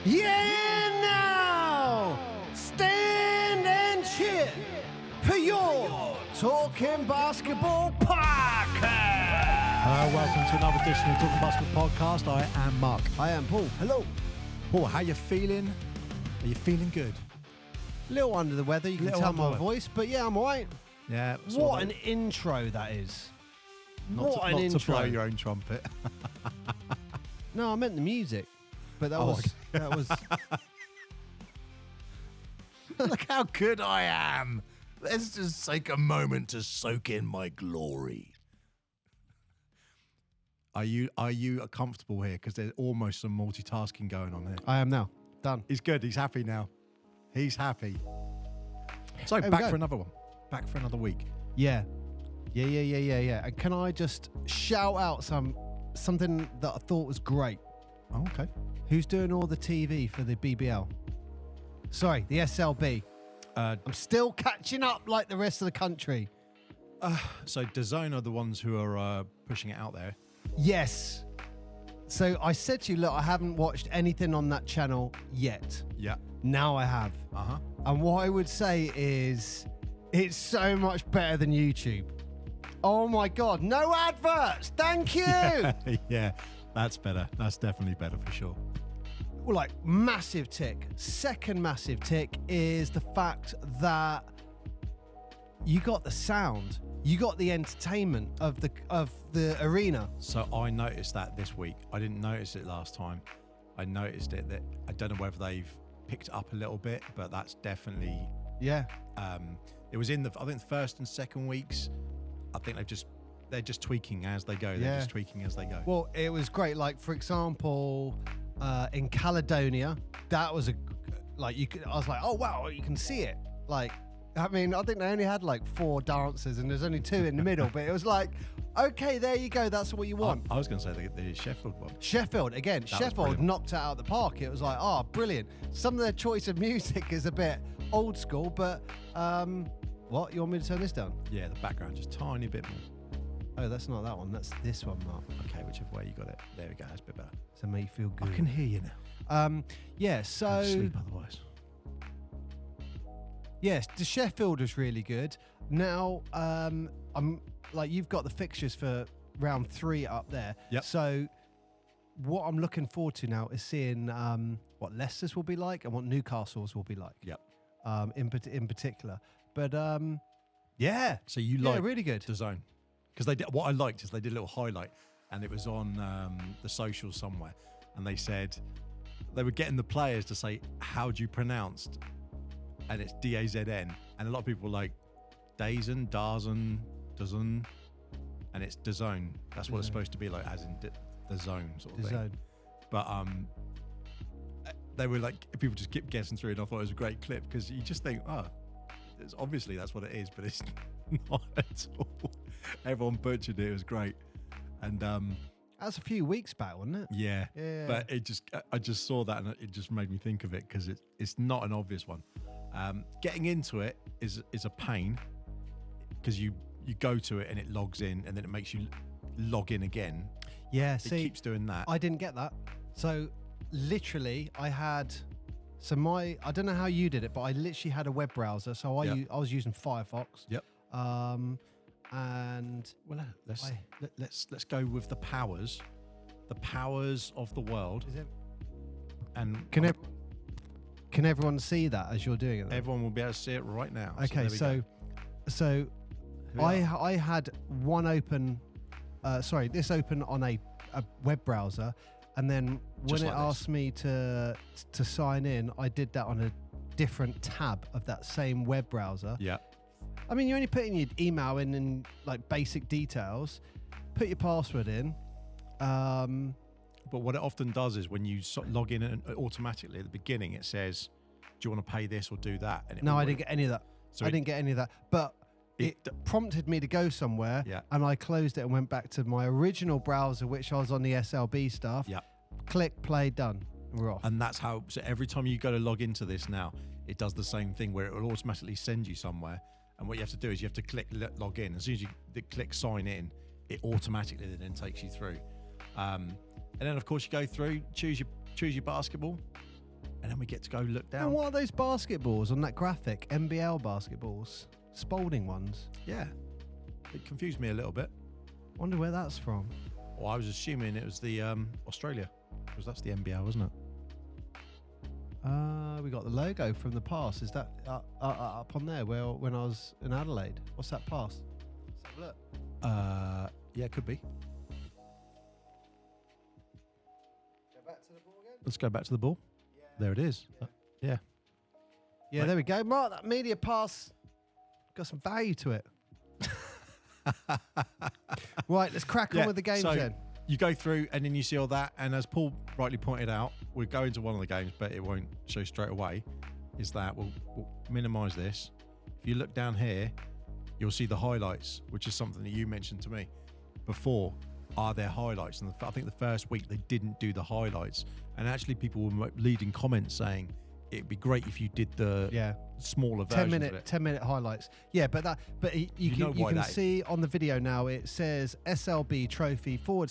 Yeah, now stand and cheer for your Talking Basketball podcast. Welcome to another edition of Talking Basketball podcast. I am Mark. I am Paul. Hello. Paul, how you feeling? Are you feeling good? A little under the weather, you can tell my voice, but yeah, I'm all right. Yeah. What an intro that is. Not to blow your own trumpet. No, I meant the music. But that was. Look how good I am. Let's just take a moment to soak in my glory. Are you comfortable here? Because there's almost some multitasking going on here. I am now. Done. He's good. He's happy now. He's happy. So back for another one. Back for another week. Yeah. And can I just shout out something that I thought was great? Oh, okay. Who's doing all the TV for the BBL? Sorry, the SLB. I'm still catching up like the rest of the country. So DAZN are the ones who are pushing it out there. Yes. So I said to you, look, I haven't watched anything on that channel yet. Yeah. Now I have. Uh-huh. And what I would say is it's so much better than YouTube. Oh my God, no adverts. Thank you. Yeah, that's better. That's definitely better for sure. Well, like, massive tick. Second massive tick is the fact that you got the sound, you got the entertainment of the arena. So I noticed that this week. I didn't notice it last time. I noticed it. That I don't know whether they've picked it up a little bit, but that's definitely it was in I think the first and second weeks. I think they're just tweaking as they go. They're just tweaking as they go. Well, it was great. Like, for example, in Caledonia, that was I was like, oh wow, you can see it. Like, I mean, I think they only had like 4 dancers and there's only 2 in the middle, but it was like, okay, there you go. That's what you want. I was going to say the Sheffield one. Sheffield, again, Sheffield knocked it out of the park. It was like, oh, brilliant. Some of their choice of music is a bit old school, but what? You want me to turn this down? Yeah, the background just tiny bit more. Oh, that's not that one. That's this one, Mark. Okay, whichever way you got it. There we go. That's a bit better. To make you feel good. I can hear you now. Yeah, so... I'll sleep otherwise. Yes, the Sheffield was really good. Now, I'm like, you've got the fixtures for round 3 up there. Yep. So what I'm looking forward to now is seeing what Leicester's will be like and what Newcastle's will be like. Yep. In particular. But yeah. So you like really good. DAZN. Because what I liked is they did a little highlight, and it was on the socials somewhere, and they said they were getting the players to say, how do you pronounce, and it's DAZN, and a lot of people were like DAZN, and it's DAZN. That's what it's supposed to be like, as in the zone sort of thing. Zone. But they were like, people just kept guessing through, and I thought it was a great clip because you just think, obviously that's what it is, but it's not at all. Everyone butchered it. It was great. And that was a few weeks back, wasn't it? Yeah. But I just saw that and it just made me think of it because it's not an obvious one. Getting into it is a pain because you go to it and it logs in and then it makes you log in again. Yeah, it keeps doing that. I didn't get that. So literally I had... So I don't know how you did it, but I literally had a web browser. So I was using Firefox. Yep. And well, let's go with the powers of the world. Is it? And can everyone see that as you're doing it? Then? Everyone will be able to see it right now. Okay, so I had one open. This open on a web browser. And then when it asked me to sign in, I did that on a different tab of that same web browser. Yeah. I mean, you're only putting your email in and like basic details. Put your password in. But what it often does is when you log in and automatically at the beginning, it says, do you want to pay this or do that? And I didn't get any of that. I didn't get any of that. But it prompted me to go somewhere, and I closed it and went back to my original browser, which I was on the SLB stuff. Yeah. Click, play, done. We're off. And that's how, so every time you go to log into this now, it does the same thing where it will automatically send you somewhere. And what you have to do is you have to click log in. As soon as you click sign in, it automatically then takes you through. And then of course you go through, choose your basketball, and then we get to go look down. And what are those basketballs on that graphic? NBL basketballs, Spalding ones. Yeah, it confused me a little bit. Wonder where that's from. Well, I was assuming it was the Australia, because that's the NBL, wasn't it? We got the logo from the pass. Is that up on there? Well, when I was in Adelaide, what's that pass? Let's have a look. Yeah, it could be. Go back to the ball again. Let's go back to the ball. Yeah. There it is. Yeah. Yeah, there we go. Mark, that media pass got some value to it. Right, let's crack on with the games then. You go through and then you see all that, and as Paul rightly pointed out, we go into one of the games, but it won't show straight away, is that we'll minimise this. If you look down here, you'll see the highlights, which is something that you mentioned to me before. Are there highlights? And I think the first week they didn't do the highlights, and actually people were leading comments saying it'd be great if you did the smaller version of it. 10-minute highlights. Yeah, but you can see on the video now it says SLB trophy / or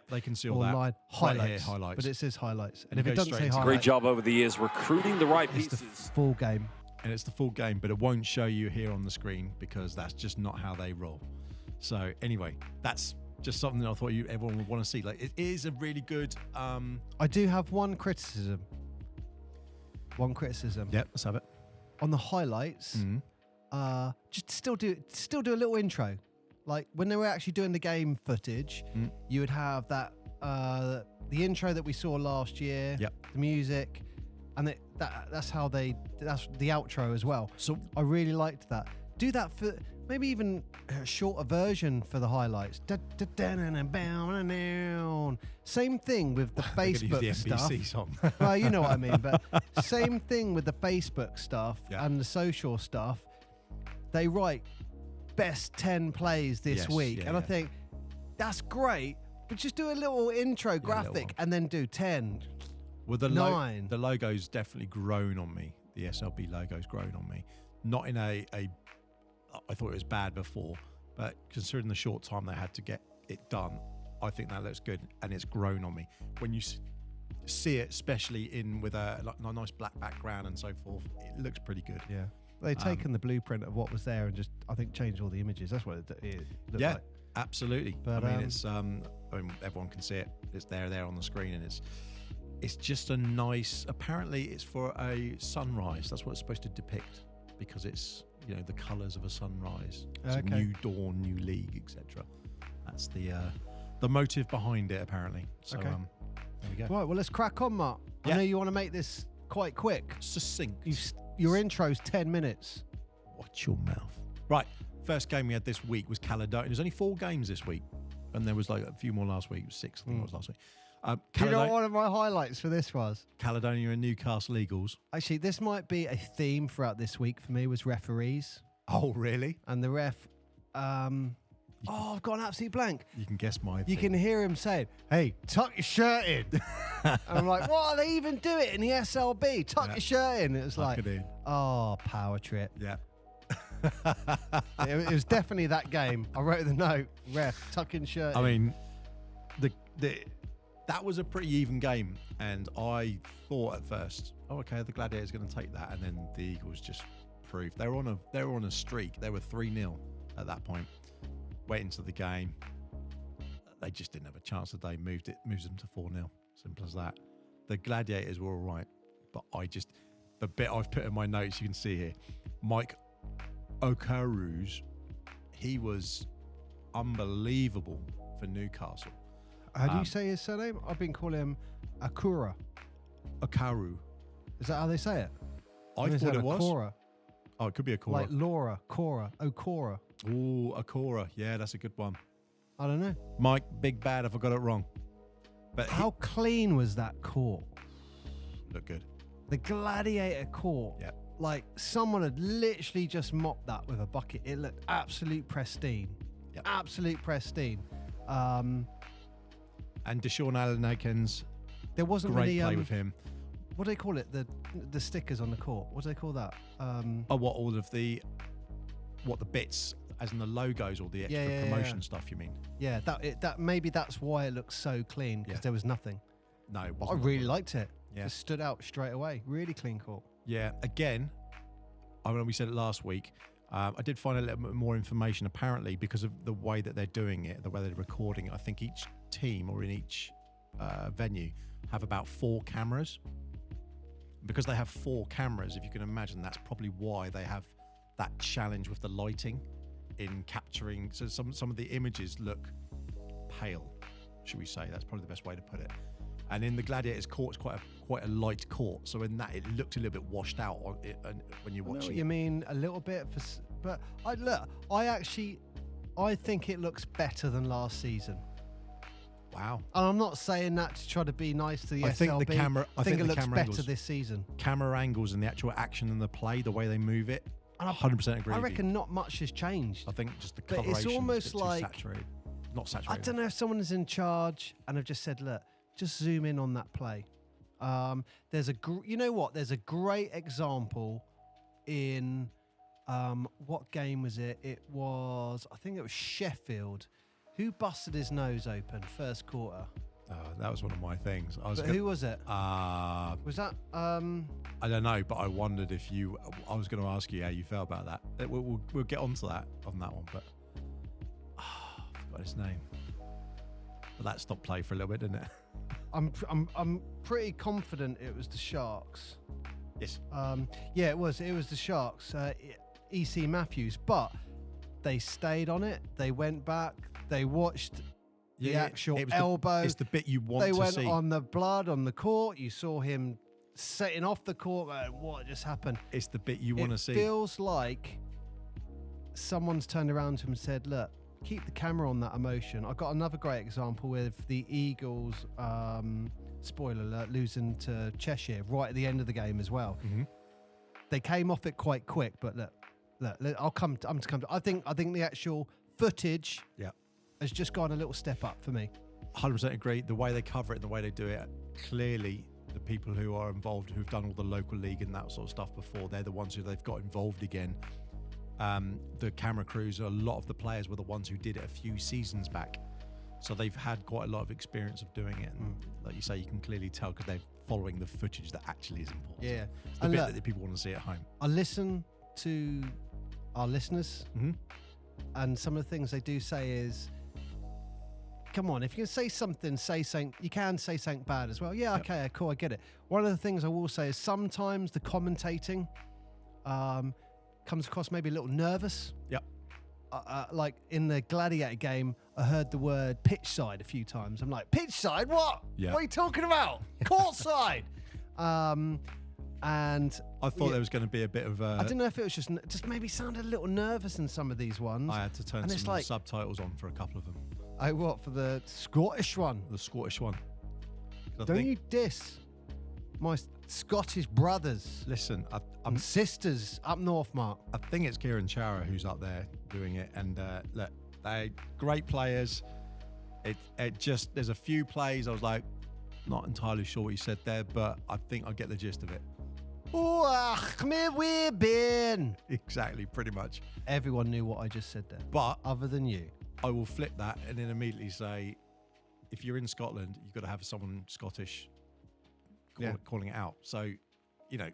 they can see all that line highlights. Right here, highlights. But it says highlights. And if it doesn't say highlights, great job over the years recruiting the right pieces. It's the full game. And it's the full game, but it won't show you here on the screen because that's just not how they roll. So anyway, that's just something that I thought everyone would want to see. Like, it is a really good. I do have one criticism. Yep, let's have it. On the highlights, just still do a little intro. Like when they were actually doing the game footage, you would have that the intro that we saw last year, the music, and that's the outro as well. So I really liked that. Do that for maybe even a shorter version for the highlights. Same thing with the Facebook the stuff. NBC song. Well, you know what I mean. But same thing with the Facebook stuff and the social stuff. They write best 10 plays this week, and I think that's great. But just do a little intro graphic and then do 10. Well, the 9. The logo's definitely grown on me. The SLB logo's grown on me. Not in a I thought it was bad before, but considering the short time they had to get it done, I think that looks good, and it's grown on me. When you see it, especially with a nice black background and so forth, it looks pretty good. Yeah, they've taken the blueprint of what was there and just, I think, changed all the images. That's what it looked like. Absolutely. But, I mean, it's everyone can see it. It's there on the screen, and it's just a nice. Apparently, it's for a sunrise. That's what it's supposed to depict, because it's the colours of a sunrise. It's a new dawn, new league, etc. That's the motive behind it, apparently. So there we go. Right, well, let's crack on, Mark. I know you want to make this quite quick. Succinct. Your intro's 10 minutes. Watch your mouth. Right, first game we had this week was Caledonia. There's only 4 games this week, and there was like a few more last week. It was 6, I think it was last week. Do you know what one of my highlights for this was? Caledonia and Newcastle Eagles. Actually, this might be a theme throughout this week for me, was referees. Oh, really? And the ref... I've got an absolute blank. You can guess my theme. You can hear him saying, hey, tuck your shirt in. And I'm like, what? They even do it in the SLB. Tuck your shirt in. It was like, power trip. Yeah. It was definitely that game. I wrote the note, ref, tucking shirt in. I mean, that was a pretty even game, and I thought at first, the Gladiators going to take that, and then the Eagles just proved they were on a streak. They were 3-0 at that point. Went into the game, they just didn't have a chance today. Moves them to 4-0. Simple as that. The Gladiators were all right, but the bit I've put in my notes, you can see here, Mike Okaru's, he was unbelievable for Newcastle. How do you say his surname? I've been calling him Akura. Okaru. Is that how they say it? I thought it was. Akora. Oh, it could be Akora. Like Laura, Cora, Okora. Oh, Akora. Yeah, that's a good one. I don't know. Mike, big bad if I got it wrong. But how clean was that court? Looked good. The Gladiator court. Yeah. Like someone had literally just mopped that with a bucket. It looked absolute pristine. Yep. Absolute pristine. And Deshaun Allen-Akins, there wasn't great really play with him. What do they call it? The stickers on the court. What do they call that? All of the bits, as in the logos or the extra promotion stuff? You mean? Yeah, that maybe that's why it looks so clean, because there was nothing. No, but I really liked it. Yeah. Just stood out straight away. Really clean court. Yeah. Again, I mean, we said it last week. I did find a little bit more information, apparently, because of the way that they're doing it, the way they're recording it. I think each team or in each venue have about 4 cameras. Because they have 4 cameras, if you can imagine, that's probably why they have that challenge with the lighting in capturing. So some of the images look pale, should we say? That's probably the best way to put it. And in the Gladiators court, it's quite a light court. So in that, it looked a little bit washed out on it, and when you're watching. You mean a little bit, but I think it looks better than last season. Wow. And I'm not saying that to try to be nice to the SLB. I think it looks better angles, this season. Camera angles and the actual action and the play, the way they move it, 100% agree. I reckon not much has changed. I think just the but coloration it's almost is a bit like too saturated. Not saturated. I don't know if someone is in charge and have just said, look, just zoom in on that play. There's a great example in what game was it? I think it was Sheffield. Who busted his nose open first quarter? That was one of my things. Who was it? Was that? I don't know, but I wondered if you. I was going to ask you how you felt about that. We'll get onto that on that one, but I forgot his name. But that stopped play for a little bit, didn't it? I'm pretty confident it was the Sharks. Yes. Yeah, it was. It was the Sharks. EC Matthews, but they stayed on it. They went back. They watched the actual elbow. It's the bit you want to see. They went on the blood on the court. You saw him setting off the court. What just happened? It's the bit you want to see. It feels like someone's turned around to him and said, look, keep the camera on that emotion. I've got another great example with the Eagles, spoiler alert, losing to Cheshire right at the end of the game as well. Mm-hmm. They came off it quite quick, but look, I think the actual footage has just gone a little step up for me. 100% agree. The way they cover it and the way they do it, clearly the people who are involved, who've done all the local league and that sort of stuff before, they're the ones who they've got involved again. The camera crews, a lot of the players were the ones who did it a few seasons back. So they've had quite a lot of experience of doing it. And like you say, you can clearly tell because they're following the footage that actually is important. Yeah. It's the bit that the people want to see at home. I listen to our listeners, and some of the things they do say is, come on, if you can say something, you can say something bad as well. Yeah, okay, cool, I get it. One of the things I will say is sometimes the commentating comes across maybe a little nervous. Yep. Like in the Gladiator game, I heard the word pitch side a few times. I'm like, pitch side? What? Yeah. What are you talking about? Court side. And I thought there was going to be a bit of I don't know if it was just maybe sounded a little nervous in some of these ones. I had to turn some subtitles on for a couple of them. Oh, what, for the Scottish one? The Scottish one. Don't you diss my Scottish brothers. Listen, I'm sisters up north, Mark. I think it's Kieran Chara who's up there doing it, and look, they're great players. It just, there's a few plays I was like, not entirely sure what you said there, but I think I get the gist of it. We've been. Exactly, pretty much. Everyone knew what I just said there, but other than you. I will flip that and then immediately say, if you're in Scotland, you've got to have someone Scottish calling it out. So, you know,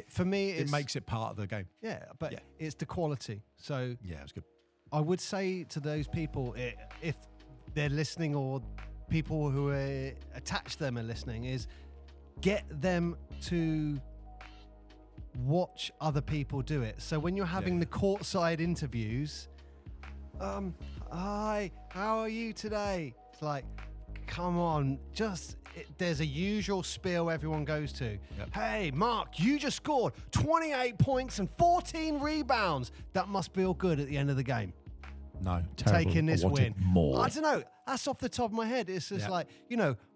for me, it makes it part of the game. Yeah, but it's the quality. So yeah, it's good. I would say to those people, if they're listening or people who are attached to them are listening, is get them to watch other people do it. So when you're having the courtside interviews, hi, how are you today? It's like, come on, there's a usual spiel everyone goes to. Yep. Hey, Mark, you just scored 28 points and 14 rebounds. That must feel good at the end of the game. No, terrible. Taking this win. More. I don't know. That's off the top of my head. It's just like,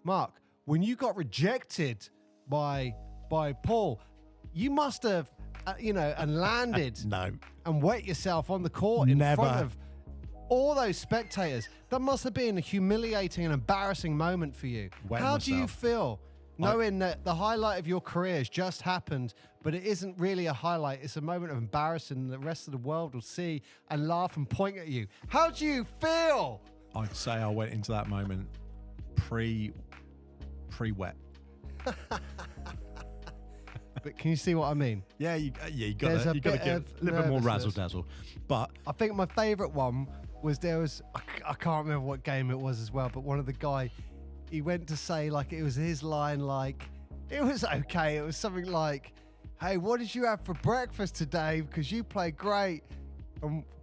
Mark, when you got rejected by Paul, you must have, and landed and wet yourself on the court in front of all those spectators. That must have been a humiliating and embarrassing moment for you. How do you feel knowing that the highlight of your career has just happened, but it isn't really a highlight? It's a moment of embarrassing the rest of the world will see and laugh and point at you. How do you feel? I'd say I went into that moment pre-wet. But can you see what I mean? Yeah, you got to give There's a little bit more razzle dazzle. But I think my favourite one was I can't remember what game it was as well, but one of the guy, he went to say, like, it was his line, like, it was okay. It was something like, hey, what did you have for breakfast today? Because you played great.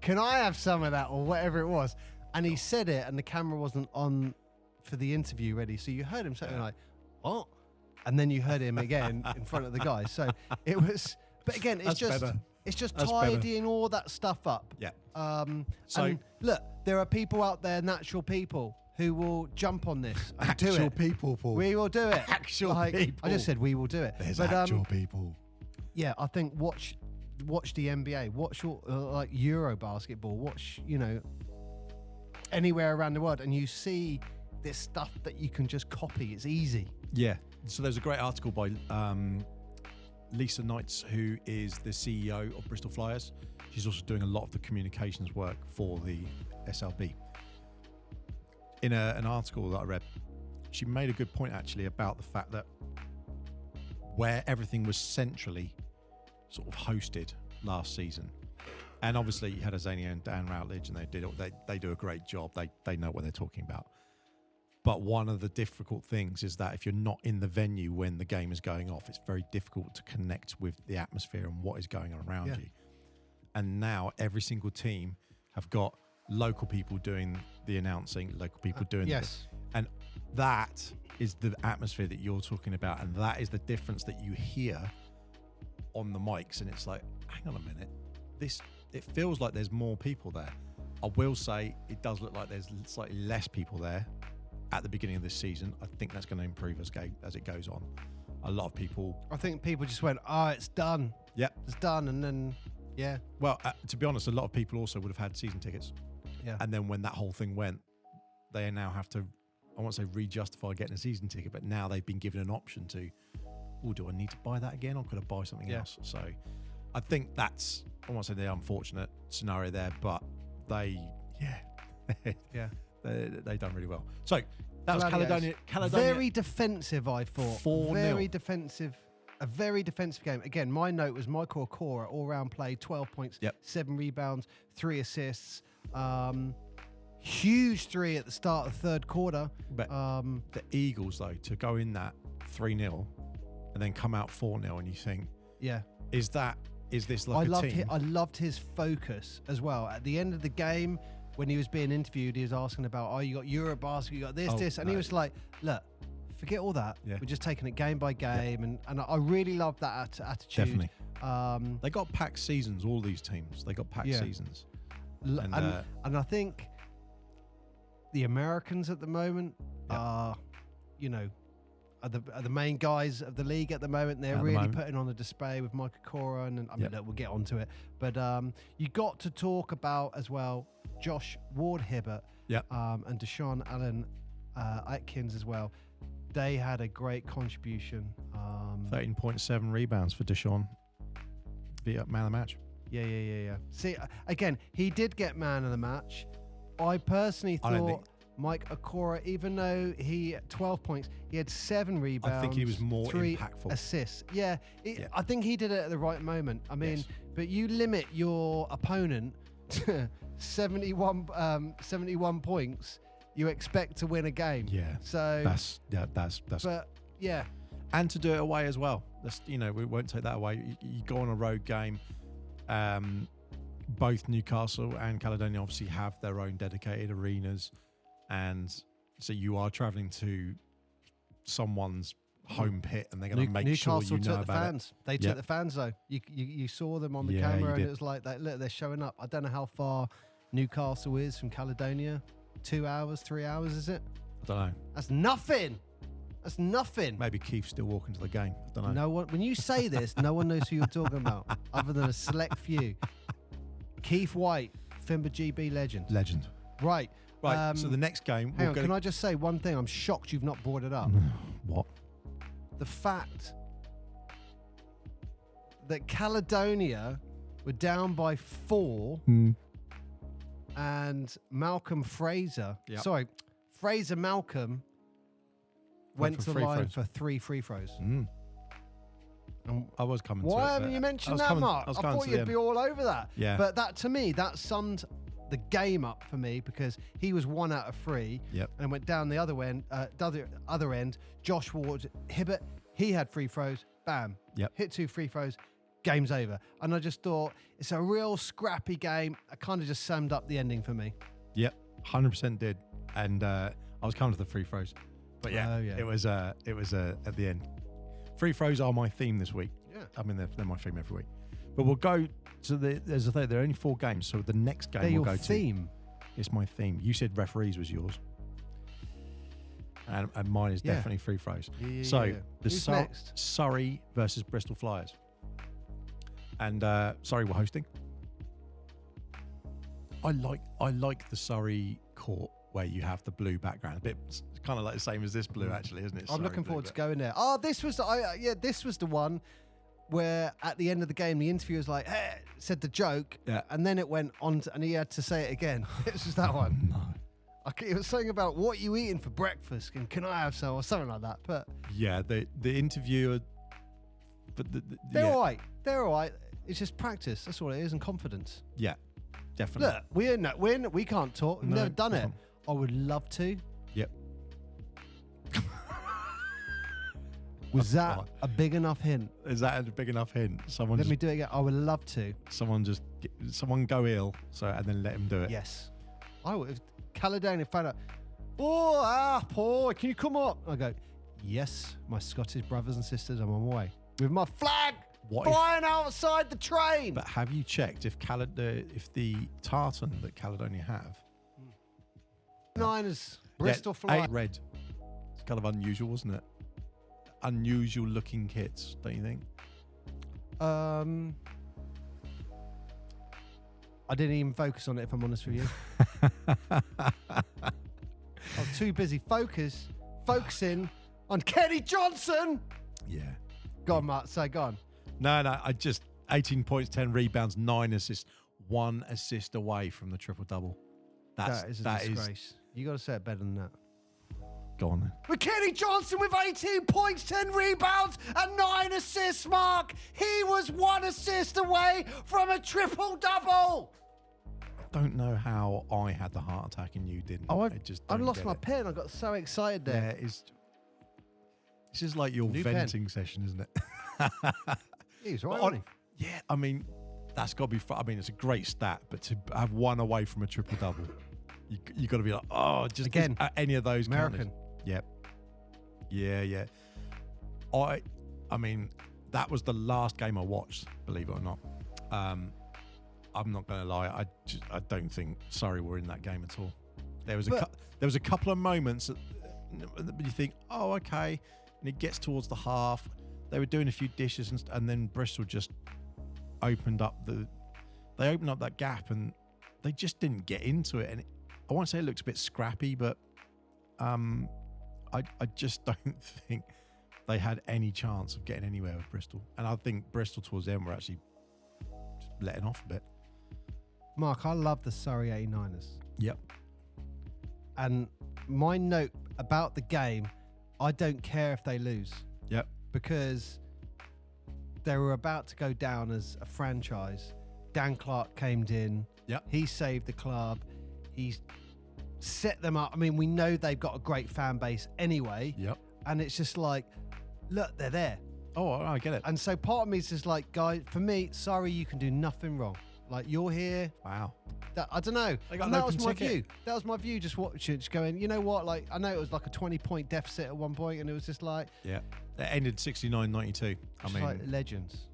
Can I have some of that, or whatever it was? And he said it, and the camera wasn't on for the interview ready. So you heard him saying like, what? And then you heard him again in front of the guy. So it was, but again, it's just tidying all that stuff up. Yeah. So and look, there are people out there, natural people, who will jump on this and do it. Actual people, Paul. We will do it. Actual people. I just said we will do it. There's actual people. Yeah, I think watch the NBA, watch like Euro basketball, watch, anywhere around the world, and you see this stuff that you can just copy. It's easy. Yeah. So there's a great article by Lisa Knights, who is the CEO of Bristol Flyers. She's also doing a lot of the communications work for the SLB. In an article that I read, she made a good point actually about the fact that where everything was centrally sort of hosted last season, and obviously you had Azania and Dan Routledge, and they do a great job. They know what they're talking about. But one of the difficult things is that if you're not in the venue when the game is going off, it's very difficult to connect with the atmosphere and what is going on around you. And now every single team have got local people doing the announcing, local people doing and that is the atmosphere that you're talking about, and that is the difference that you hear on the mics. And it's like, hang on a minute, it feels like there's more people there. I will say it does look like there's slightly less people there at the beginning of this season. I think that's going to improve as it goes on. A lot of people, I think people just went, oh, it's done. Yep, it's done. And then well, to be honest, a lot of people also would have had season tickets. And then when that whole thing went, they now have to, I won't say re-justify getting a season ticket, but now they've been given an option to, do I need to buy that again, or could I buy something else? So I think that's, I won't say the unfortunate scenario there, but they done really well. So that was Caledonia. Very defensive, I thought. 4-0. Very defensive. A very defensive game. Again, my note was Michael Okora, all-round play, 12 points, 7 rebounds, 3 assists. Huge 3 at the start of the third quarter. But the Eagles, though, to go in that 3-0 and then come out 4-0, and you think, is this like a team? I loved his focus as well. At the end of the game, when he was being interviewed, he was asking about, you got Eurobasket, you got this, and he was like, look, forget all that. We're just taking it game by game, and I really loved that attitude. Definitely. They got packed seasons, all these teams. They got packed seasons. And I think the Americans at the moment are the main guys of the league at the moment. They're really putting on a display with Michael Okora, and I mean, look, we'll get onto it. But you got to talk about as well Josh Ward-Hibbert and Deshaun Allen Atkins as well. They had a great contribution. 13.7 rebounds for Deshaun. Be up man of the match. Yeah. See, again, he did get man of the match. I personally thought Mike Okora, even though he 12 points, he had 7 rebounds. I think he was more 3 impactful. Assists. I think he did it at the right moment. I mean, but you limit your opponent to 71 points. You expect to win a game. Yeah. So that's. But yeah. And to do it away as well. That's, we won't take that away. You go on a road game. Both Newcastle and Caledonia obviously have their own dedicated arenas, and so you are travelling to someone's home pit, and they're going to make Newcastle sure you know took the about fans. it. They took the fans though. You saw them on the camera, and it was like, look, they're showing up. I don't know how far Newcastle is from Caledonia. 2 hours, 3 hours, is it? I don't know. That's nothing. That's nothing. Maybe Keith's still walking to the game. I don't know. No one. When you say this, no one knows who you're talking about, other than a select few. Keith White, FIBA GB legend. Right. So the next game. Hang on, can I just say one thing? I'm shocked you've not brought it up. What? The fact that Caledonia were down by 4 and Malcolm Fraser. Fraser Malcolm went to the line for 3 free throws. I was coming to it. Why haven't you mentioned that, Mark? I thought you'd be all over that. Yeah. But that, to me, that summed the game up for me, because he was 1 out of 3. Yep. And went down the other end. Josh Ward, Hibbert, he had free throws. Bam. Yep. Hit 2 free throws. Game's over. And I just thought it's a real scrappy game. I kind of just summed up the ending for me. Yep. 100% did. And I was coming to the free throws. But it was at the end. Free throws are my theme this week. Yeah. I mean, they're my theme every week. But we'll go to there's a thing, there are only 4 games, so the next game we'll go to. Theme. It's my theme. You said referees was yours. And mine is definitely free throws. Who's next? Surrey versus Bristol Flyers. And Surrey were hosting. I like the Surrey court where you have the blue background. It's kind of like the same as this blue, actually, isn't it? I'm looking forward to going there. Oh, this was the one where at the end of the game the interviewer was like, hey, said the joke, and then it went on and he had to say it again. It was that one. No. It was something about what you eating for breakfast and can I have some, or something like that. But yeah, the interviewer, but they're all right. They're all right. It's just practice. That's all it is, and confidence. Yeah, definitely. Look, we can't talk. We've never done it. I would love to. Yep. Was that a big enough hint? Is that a big enough hint? Let me do it again. I would love to. Someone go ill, and then let him do it. Yes. I would. If Caledonia found out, Paul, can you come up? I go, yes, my Scottish brothers and sisters, I'm on my way. With my flag flying outside the train. But have you checked if the tartan that Caledonia have? Niners, Bristol Flyers. Red. It's kind of unusual, isn't it? Unusual looking kits, don't you think? I didn't even focus on it, if I'm honest with you. I was too busy focusing on Kenny Johnson. Yeah. Go on, Mark. Go on. No, I just 18 points, 10 rebounds, 9 assists, 1 assist away from the triple-double. That is a disgrace. You got to say it better than that. Go on then. With Kenny Johnson with 18 points, 10 rebounds, and 9 assists, Mark. He was 1 assist away from a triple-double. I don't know how I had the heart attack and you didn't. I lost my pen. I got so excited there. Yeah, it's just like your venting session, isn't it? He's right, wasn't he? Yeah, I mean, that's got to be fun. I mean, it's a great stat, but to have 1 away from a triple-double, you got to be like, just again, any of those American. Counters. Yep. Yeah. I mean, that was the last game I watched, believe it or not. I'm not going to lie. I don't think Surrey were in that game at all. There was a couple of moments that you think, oh, okay, and it gets towards the half. They were doing a few dishes and then Bristol just opened up that gap and they just didn't get into it. And I want to say it looked a bit scrappy, but I just don't think they had any chance of getting anywhere with Bristol. And I think Bristol towards the end were actually just letting off a bit. Mark, I love the Surrey 89ers. Yep. And my note about the game, I don't care if they lose. Yep. Because they were about to go down as a franchise. Dan Clark came in. Yep. He saved the club. He's set them up. I mean, we know they've got a great fan base anyway. Yep. And it's just like, look, they're there. Oh, I get it. And so part of me is just like, guys, for me, sorry, you can do nothing wrong. Like, you're here. Wow. I don't know. And that was my view. That was my view. Just watching, just going, you know what? Like, I know it was like a 20-point deficit at one point, and it was just like, yeah, it ended 69-92. I mean, like legends.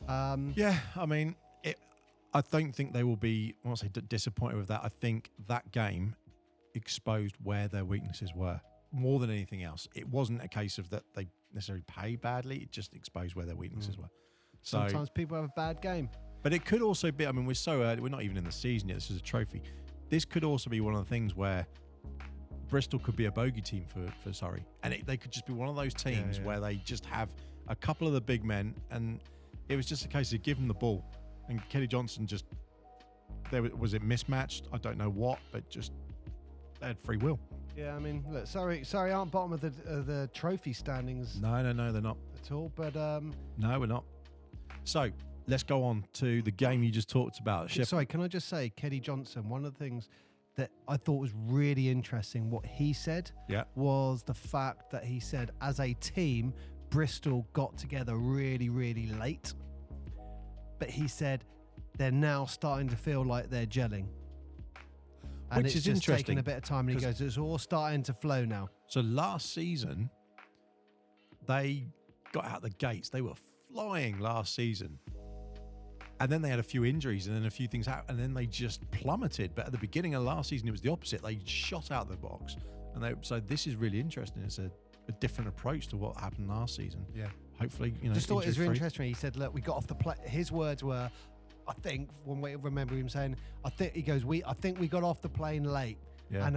Yeah, I mean, I don't think they will be. I won't say disappointed with that. I think that game exposed where their weaknesses were more than anything else. It wasn't a case of that they necessarily played badly. It just exposed where their weaknesses were. So, sometimes people have a bad game. But it could also be, I mean, we're so early, we're not even in the season yet, this is a trophy. This could also be one of the things where Bristol could be a bogey team for Surrey. And they could just be one of those teams where they just have a couple of the big men and it was just a case of give them the ball. And Kenny Johnson was it mismatched? I don't know what, but just they had free will. Yeah, I mean, look, sorry, aren't bottom of the trophy standings. No, they're not at all. But no, we're not. So let's go on to the game you just talked about. Sorry, can I just say, Kenny Johnson? One of the things that I thought was really interesting, what he said, was the fact that he said, as a team, Bristol got together really, really late. But he said they're now starting to feel like they're gelling. And Which it's is just taking a bit of time. And he goes, it's all starting to flow now. So last season, they got out the gates. They were flying last season. And then they had a few injuries and then a few things out. And then they just plummeted. But at the beginning of last season, it was the opposite. They shot out the box. And so this is really interesting. It's a different approach to what happened last season. Yeah. Hopefully, just thought it was really interesting. He said, look, we got off the play. His words were, I think, one way I remember him saying, I think we got off the plane late. Yeah.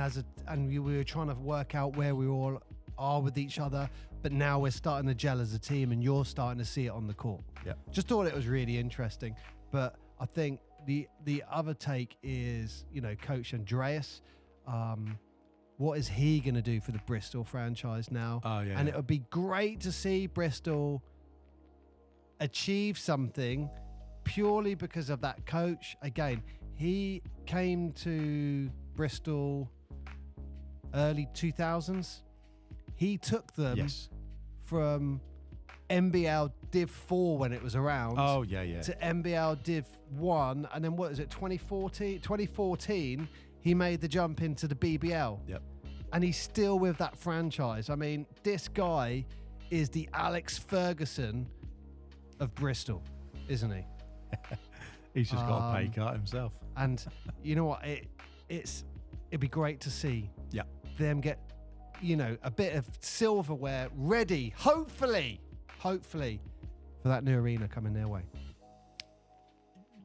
And we were trying to work out where we all are with each other, but now we're starting to gel as a team and you're starting to see it on the court. Yeah. Just thought it was really interesting. But I think the other take is, Coach Andreas, what is he going to do for the Bristol franchise now? Oh, yeah. And it would be great to see Bristol achieve something purely because of that coach. Again, he came to Bristol early 2000s. He took them from NBL Div 4 when it was around. Oh, yeah. To NBL Div 1. And then what is it, 2014, he made the jump into the BBL. Yep. And he's still with that franchise. I mean, this guy is the Alex Ferguson of Bristol, isn't he? He's just got a pay cut himself. And you know what? It'd be great to see them get, a bit of silverware ready, hopefully, for that new arena coming their way.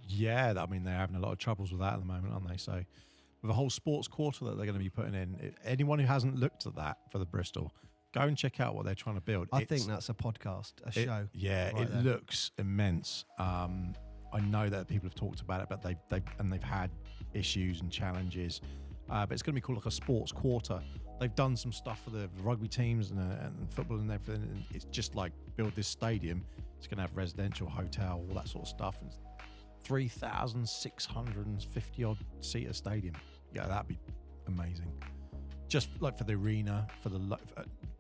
Yeah, I mean, they're having a lot of troubles with that at the moment, aren't they? So with the whole sports quarter that they're going to be putting in, anyone who hasn't looked at that for the Bristol, go and check out what they're trying to build. I think that's a podcast, show. Yeah, right, it looks immense. I know that people have talked about it, but they've had issues and challenges. But it's going to be called like a sports quarter. They've done some stuff for the rugby teams and football and everything. And it's just like build this stadium. It's going to have residential, hotel, all that sort of stuff. And 3,650 odd seater stadium. Yeah, that'd be amazing. Just like for the arena, for the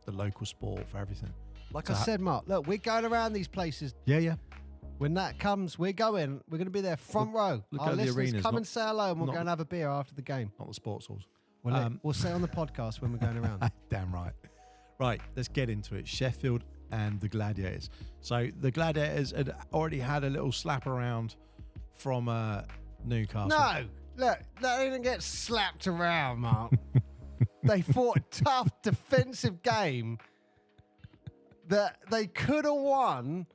local sport, for everything. Like I said, Mark, look, we're going around these places. Yeah. When that comes, we're going to be there front row. Our listeners, come and say hello and we'll go and have a beer after the game. Not the sports halls. We'll say on the podcast when we're going around. Damn right. Right, let's get into it. Sheffield and the Gladiators. So the Gladiators had already had a little slap around from Newcastle. No, look, they didn't get slapped around, Mark. They fought a tough defensive game that they could have won,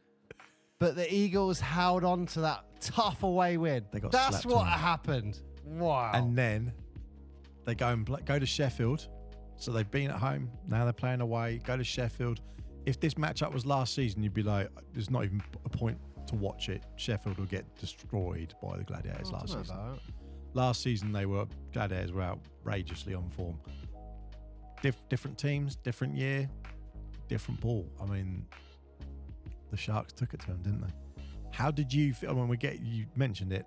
but the Eagles held on to that tough away win. That's what happened. Wow. And then they go to Sheffield. So they've been at home. Now they're playing away. Go to Sheffield. If this matchup was last season, you'd be like, there's not even a point to watch it. Sheffield will get destroyed by the Gladiators last season. Last season, Gladiators were outrageously on form. Different teams, different year, different ball. I mean, the Sharks took it to them, didn't they? How did you feel when you mentioned it?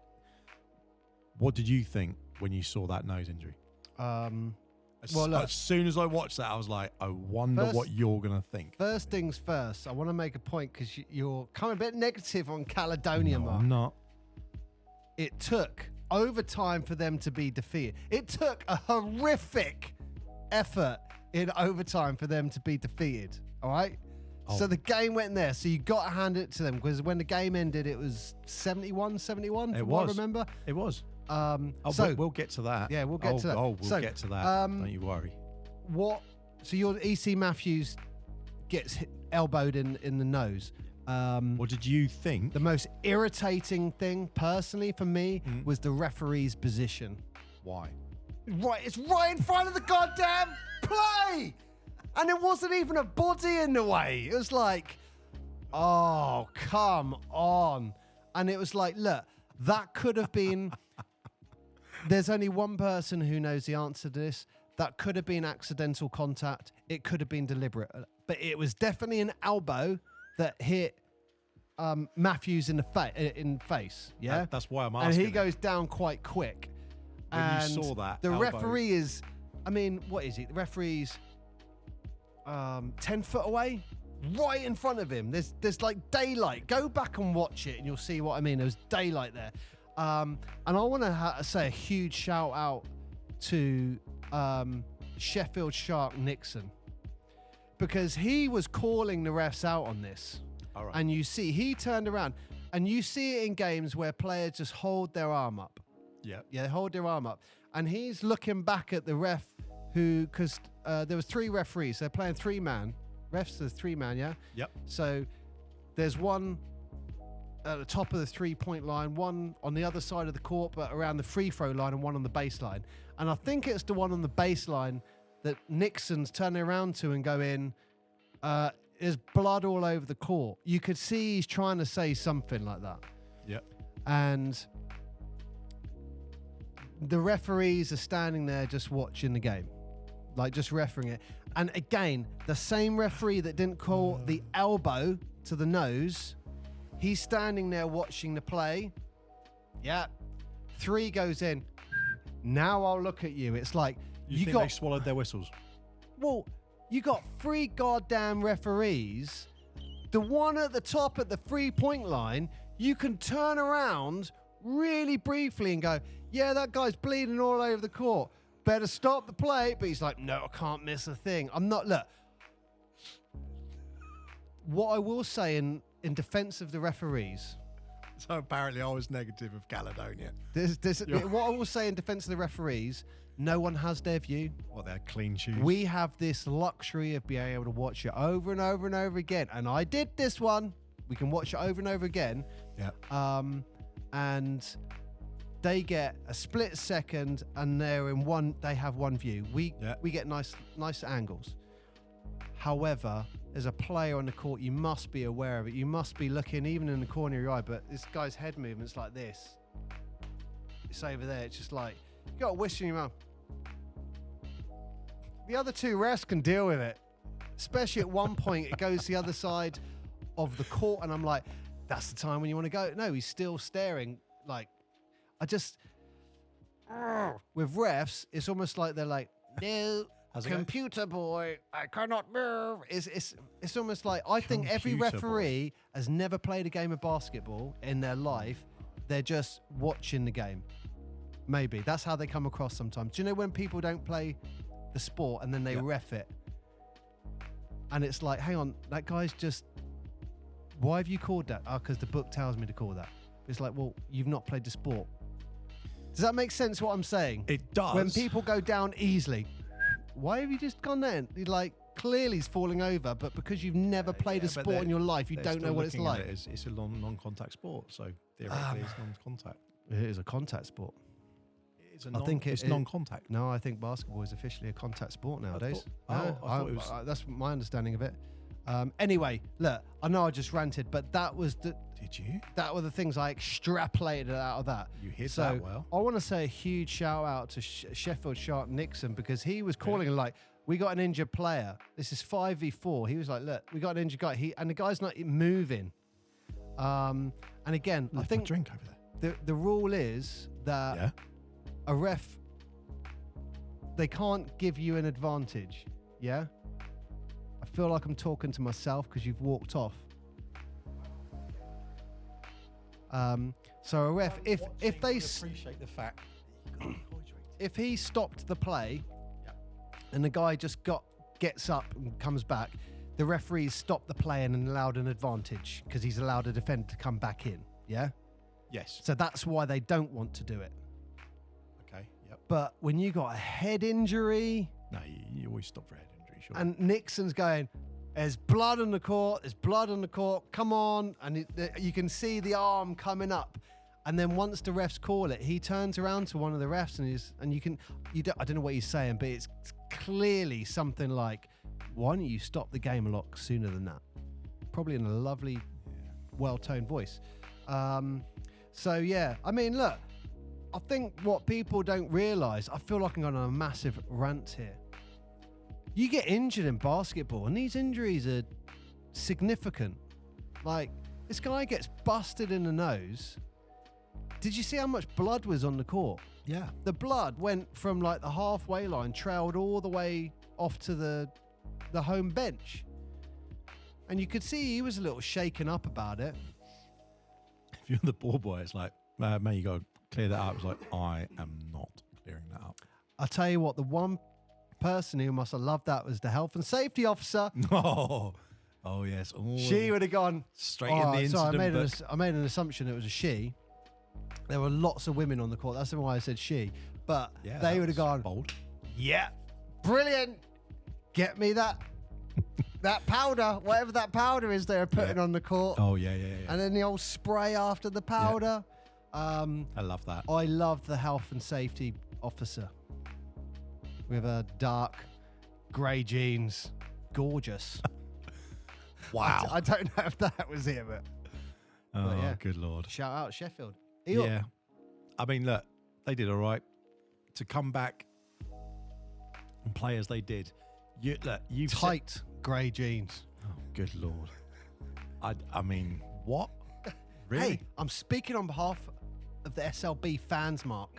What did you think when you saw that nose injury? As soon as I watched that, I was like, I wonder what you're going to think. First things first, I want to make a point because you're coming a bit negative on Caledonia, Mark. I'm not. It took overtime for them to be defeated. It took a horrific effort in overtime for them to be defeated. All right? So the game went there. So you got to hand it to them because when the game ended, it was 71-71. It was. I remember. It was. So we'll get to that. Yeah, we'll get to that. We'll get to that. Don't you worry. So your EC Matthews gets elbowed in the nose. What did you think? The most irritating thing, personally, for me, was the referee's position. Why? Right, it's right in front of the goddamn play, and it wasn't even a body in the way. It was like, oh, come on, and it was like, look, that could have been. There's only one person who knows the answer to this, That could have been accidental contact. It could have been deliberate. But it was definitely an elbow that hit Matthews in the face. Yeah, that's why I'm asking. And he goes down quite quick. When and you saw that, the elbow, referee is, I mean, what is it? The referee's 10 foot away, right in front of him. There's like daylight. Go back and watch it, and you'll see what I mean. There's daylight there. And I want to say a huge shout out to Sheffield Shark Nixon, because he was calling the refs out on this. All right. And you see, he turned around, and you see it in games where players just hold their arm up. Yeah. Yeah, they hold their arm up. And he's looking back at the ref because there was 3 referees. They're playing 3-man. Refs, there's 3-man, yeah? Yep. So there's one at the top of the 3-point line, one on the other side of the court, but around the free throw line, and one on the baseline. And I think it's the one on the baseline that Nixon's turning around to and going, there's blood all over the court. You could see he's trying to say something like that. Yep. And the referees are standing there just watching the game, like just refereeing it. And again, the same referee that didn't call the elbow to the nose, he's standing there watching the play. Yeah. 3 goes in. Now I'll look at you. It's like you think they swallowed their whistles? Well, you got 3 goddamn referees. The one at the top at the 3-point line, you can turn around really briefly and go, yeah, that guy's bleeding all over the court. Better stop the play. But he's like, no, I can't miss a thing. I'm not, look. What I will say in defense of the referees. So apparently I was negative of Caledonia. What I will say in defense of the referees, no one has their view. Well, they're clean shoes. We have this luxury of being able to watch it over and over and over again. And I did this one. We can watch it over and over again. Yeah. And they get a split second, and they have one view. We get nice angles. However, as a player on the court, you must be aware of it. You must be looking even in the corner of your eye, but this guy's head movement's like this. It's over there. It's just like, you got a whistle in your mouth. The other 2 refs can deal with it. Especially at one point, it goes the other side of the court, and I'm like, that's the time when you want to go. No, he's still staring. Like, with refs, it's almost like they're like, no, computer boy, I cannot move. It's almost like, I think every referee has never played a game of basketball in their life. They're just watching the game. Maybe. That's how they come across sometimes. Do you know when people don't play the sport and then they ref it? And it's like, hang on, that guy's just... Why have you called that? Oh, because the book tells me to call that. It's like, well, you've not played the sport. Does that make sense what I'm saying? It does. When people go down easily, why have you just gone there? Like, clearly he's falling over, but because you've never played a sport in your life, you don't know what it's like. It's a non-contact sport, so theoretically it's non-contact. It is a contact sport. I think it's non-contact. No, I think basketball is officially a contact sport nowadays. I thought it was. That's my understanding of it. Anyway, look, I know I just ranted, but that was the... Did you? That were the things I extrapolated out of that. You hit that well. I want to say a huge shout out to Sheffield Shark Nixon, because he was calling like, we got an injured player. This is 5v4. He was like, look, we got an injured guy. And the guy's not moving. And again, I think drink over there. The rule is that a ref, they can't give you an advantage. Yeah? I feel like I'm talking to myself because you've walked off. So a ref, if they appreciate the fact if he stopped the play and the guy just gets up and comes back, the referees stopped the play and allowed an advantage because he's allowed a defender to come back in. Yeah. Yes. So that's why they don't want to do it. Okay. Yep. But when you got a head injury, no, you always stop for a head injury. Sure. And Nixon's going, there's blood on the court. There's blood on the court. Come on. And you can see the arm coming up. And then once the refs call it, he turns around to one of the refs I don't know what he's saying, but it's clearly something like, why don't you stop the game a lot sooner than that? Probably in a lovely, well-toned voice. So yeah, I mean, look, I think what people don't realise, I feel like I'm going on a massive rant here. You get injured in basketball, and these injuries are significant. Like, this guy gets busted in the nose. Did you see how much blood was on the court? Yeah. The blood went from like the halfway line, trailed all the way off to the home bench. And you could see he was a little shaken up about it. If you're the ball boy, it's like, man, you got to clear that up. It's like, I am not clearing that up. I'll tell you what, the one person who must have loved that was the health and safety officer. Oh yes. Ooh. She would have gone straight in the incident. I made an assumption it was a she. There were lots of women on the court. That's why I said she. But yeah, they would have gone, bold. Yeah, brilliant. Get me that powder, whatever that powder is they're putting on the court. Oh, yeah. And then the old spray after the powder. I love that. I love the health and safety officer with a dark grey jeans. Gorgeous. Wow. I don't know if that was it, but yeah. Good Lord. Shout out Sheffield. Yeah. I mean, look, they did all right. To come back and play as they did. You've tight grey jeans. Oh, good Lord. I mean, what? Really? Hey, I'm speaking on behalf of the SLB fans, Mark.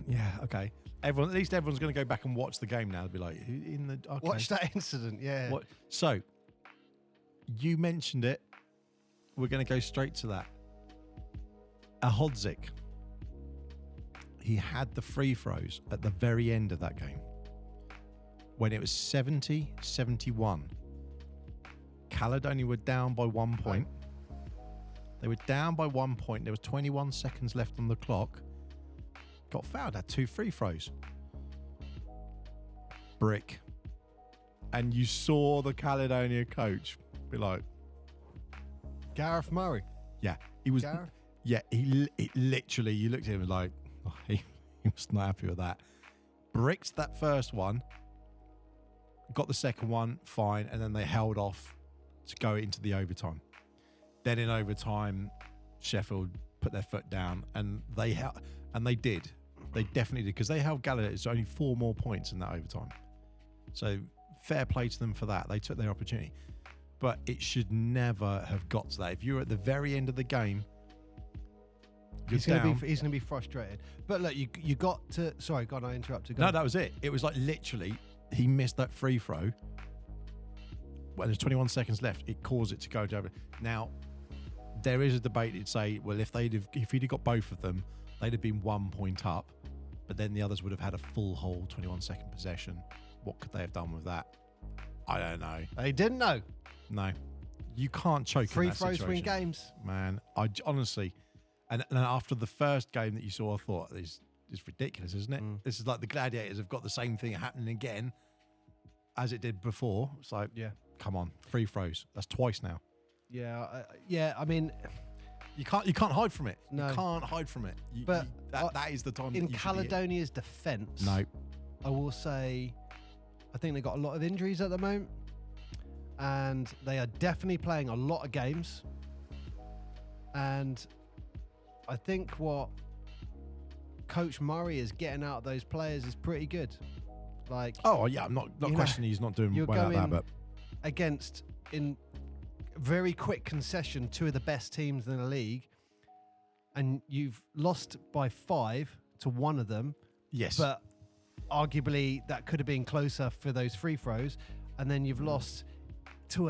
Yeah, okay. At least everyone's going to go back and watch the game now. They'll be like, okay. Watch that incident, yeah. So, you mentioned it. We're going to go straight to that. Hodzik. He had the free throws at the very end of that game. When it was 70-71. Caledonia were down by 1 point. They were down by 1 point. There was 21 seconds left on the clock. Got fouled, had 2 free throws. Brick. And you saw the Caledonia coach be like... Gareth Murray. Yeah. He was... Gareth? Yeah, he literally, you looked at him like, oh, he was not happy with that. Bricked that first one. Got the second one, fine. And then they held off to go into the overtime. Then in overtime, Sheffield put their foot down, and they did. They definitely did, because they held Gallagher to only 4 more points in that overtime. So fair play to them for that. They took their opportunity. But it should never have got to that. If you're at the very end of the game, he's going to be frustrated. But look, you got to... Sorry, God, I interrupted. No, that was it. It was like literally, he missed that free throw. Well, there's 21 seconds left. It caused it to go over. Now, there is a debate. It'd say, well, if he'd have got both of them, they'd have been 1 point up, but then the others would have had a full whole 21-second possession. What could they have done with that? I don't know. They didn't know. No, you can't choke. Free in that throws situation. win games, man. I honestly, and after the first game that you saw, I thought it's ridiculous, isn't it? This is like the Gladiators have got the same thing happening again as it did before. It's like, yeah, come on, free throws. That's twice now. Yeah. I mean, you can't hide from it. No. You can't hide from it. That is the time. In Caledonia's defence, no, I will say, I think they've got a lot of injuries at the moment, and they are definitely playing a lot of games. And I think what Coach Murray is getting out of those players is pretty good. Like, oh yeah, I'm not questioning he's not doing well at that, but against in very quick concession 2 of the best teams in the league, and you've lost by 5 to one of them. Yes, but arguably that could have been closer for those free throws, and then you've lost to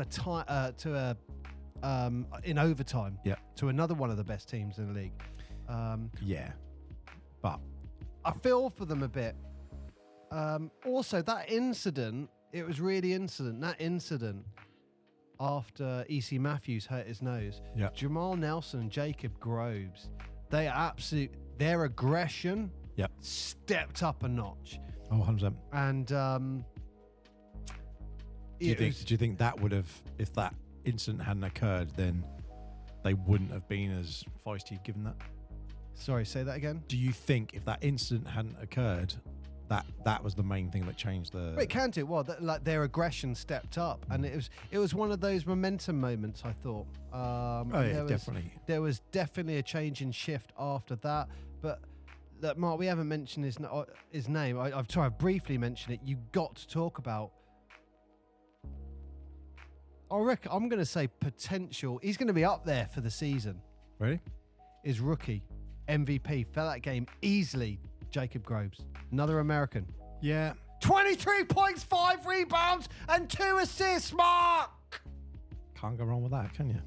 in overtime. Yeah, to another one of the best teams in the league. Yeah, but I feel for them a bit. Also, that incident, it was really That incident after E.C. Matthews hurt his nose. Yeah. Jamal Nelson and Jacob Groves, their aggression stepped up a notch. Oh, 100%. And do you think that would have, if that incident hadn't occurred, then they wouldn't have been as feisty given that? Sorry, say that again? Do you think if that incident hadn't occurred, that was the main thing that changed the... Well, it can do. Well, like their aggression stepped up, and it was one of those momentum moments, I thought. Definitely. There was definitely a change in shift after that, but Look, Mark, we haven't mentioned his name. I've tried to briefly mention it. You got to talk about. I reckon I'm going to say potential. He's going to be up there for the season. Really? Is rookie MVP for that game easily? Jacob Groves, another American. Yeah. 23 points, 5 rebounds, and 2 assists. Mark. Can't go wrong with that, can you?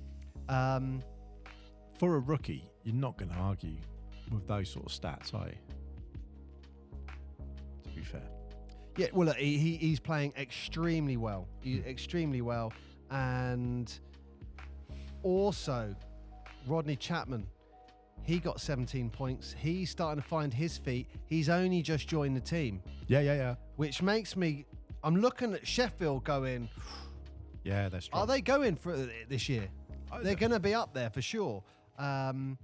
For a rookie, you're not going to argue with those sort of stats, are you? To be fair. Yeah, well, look, he's playing extremely well. Extremely well. And also, Rodney Chapman, he got 17 points. He's starting to find his feet. He's only just joined the team. Yeah. Which makes me... I'm looking at Sheffield going... Yeah, they're strong. Are they going for it this year? They're going to be up there for sure. Do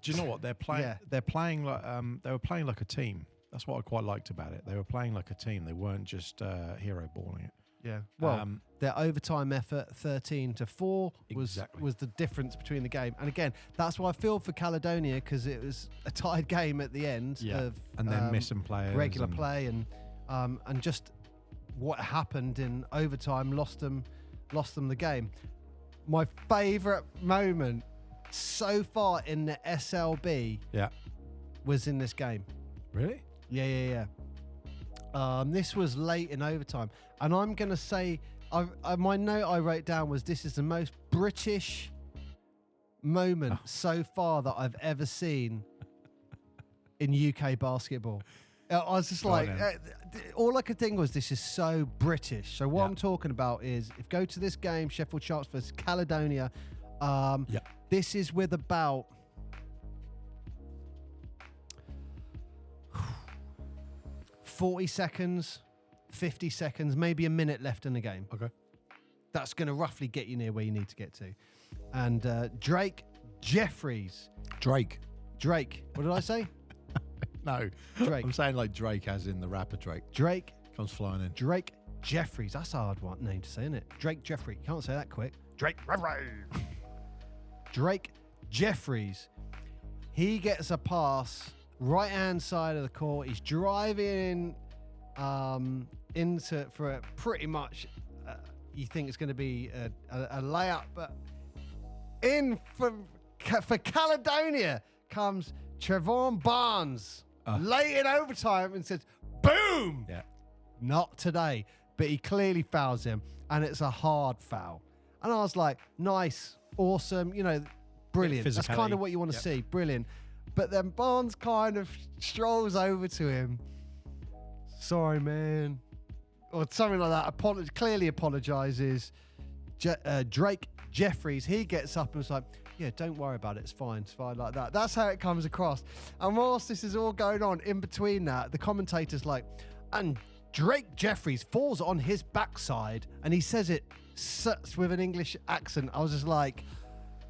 you know what they're playing? Yeah. They're playing like they were playing like a team. That's what I quite liked about it. They were playing like a team. They weren't just hero balling it. Yeah. Well, their overtime effort, 13-4, was the difference between the game. And again, that's why I feel for Caledonia, because it was a tied game at the end of and then missing players, regular play, and just what happened in overtime lost them the game. My favourite moment so far in the SLB was in this game. Really? Yeah. This was late in overtime. And I'm going to say, my note I wrote down was, this is the most British moment so far that I've ever seen in UK basketball. I was just like, all I could think was, this is so British. So what I'm talking about is, if go to this game, Sheffield Sharks versus Caledonia, this is with about 40 seconds, 50 seconds, maybe a minute left in the game. Okay. That's going to roughly get you near where you need to get to. And Drake Jeffries. Drake. What did I say? No. Drake. I'm saying like Drake as in the rapper Drake. Drake. Comes flying in. Drake Jeffries. That's a hard name to say, isn't it? Drake Jeffrey. You can't say that quick. Drake Jeffries. He gets a pass right-hand side of the court. He's driving into for a pretty much you think it's going to be a layup, but in for Caledonia comes Trevon Barnes late in overtime and says, boom! Yeah. Not today. But he clearly fouls him, and it's a hard foul. And I was like, nice, awesome, brilliant. That's kind of what you want to see. Brilliant. But then Barnes kind of strolls over to him. Sorry, man. Or something like that. Clearly apologizes. Drake Jeffries, he gets up and was like, yeah, don't worry about it. It's fine like that. That's how it comes across. And whilst this is all going on, in between that, the commentator's like, and Drake Jeffries falls on his backside, and he says it with an English accent. I was just like,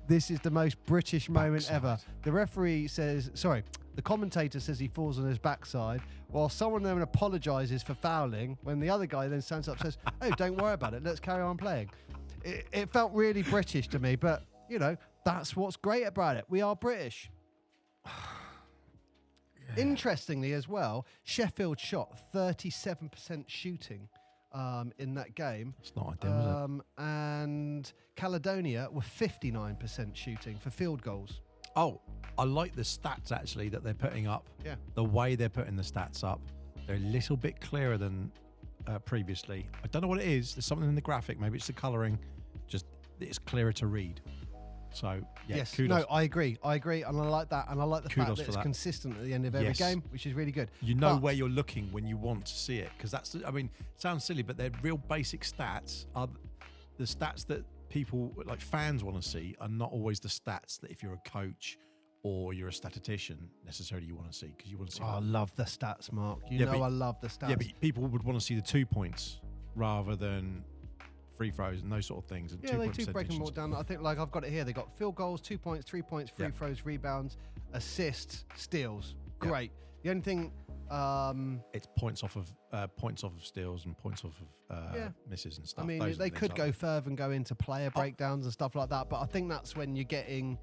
this is the most British moment ever. The referee says, the commentator says he falls on his backside, while someone then apologizes for fouling, when the other guy then stands up and says, oh, don't worry about it. Let's carry on playing. It felt really British to me, but, that's what's great about it. We are British. Interestingly as well, Sheffield shot 37% shooting in that game. It's not ideal, is it? And Caledonia were 59% shooting for field goals. Oh, I like the stats actually that they're putting up. Yeah. The way they're putting the stats up, they're a little bit clearer than previously. I don't know what it is. There's something in the graphic. Maybe it's the colouring. Just it's clearer to read. So, yeah, yes, kudos. no, I agree, and I like that, and I like the fact that it's consistent at the end of every game, which is really good. You know where you're looking when you want to see it, because that's, I mean, it sounds silly, but they're real basic stats. Are the stats that people, like fans, want to see are not always the stats that if you're a coach or you're a statistician necessarily you want to see, because you want to see. I love the stats, Mark. I love the stats. Yeah, but people would want to see the 2 points rather than free throws and those sort of things. And yeah, they do break them all down. I think, like, I've got it here. They got field goals, 2 points, 3 points, free throws, rebounds, assists, steals. Great. The only thing, it's points off of steals and points off of misses and stuff. I mean, they could go further and go into player breakdowns and stuff like that. But I think that's when you're getting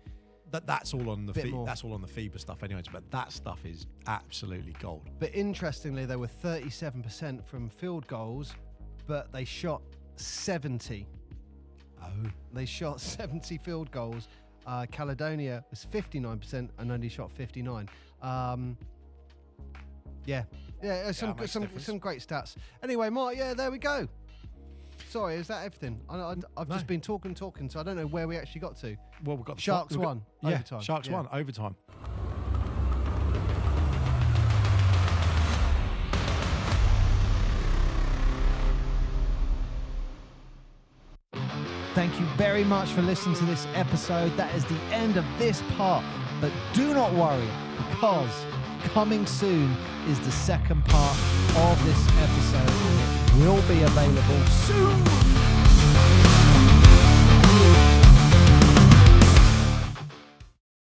that's all on the that's all on the FIBA stuff anyways, but that stuff is absolutely gold. But interestingly, they were 37% from field goals, but they shot 70. Oh. They shot 70 field goals. Caledonia was 59% and only shot 59. Some great stats. Anyway, Mark, there we go. Sorry, is that everything? I've just been talking, so I don't know where we actually got to. Well, we've got Sharks won. Yeah, overtime. Sharks won overtime. Thank you very much for listening to this episode. That is the end of this part. But do not worry, because coming soon is the second part of this episode. It will be available soon.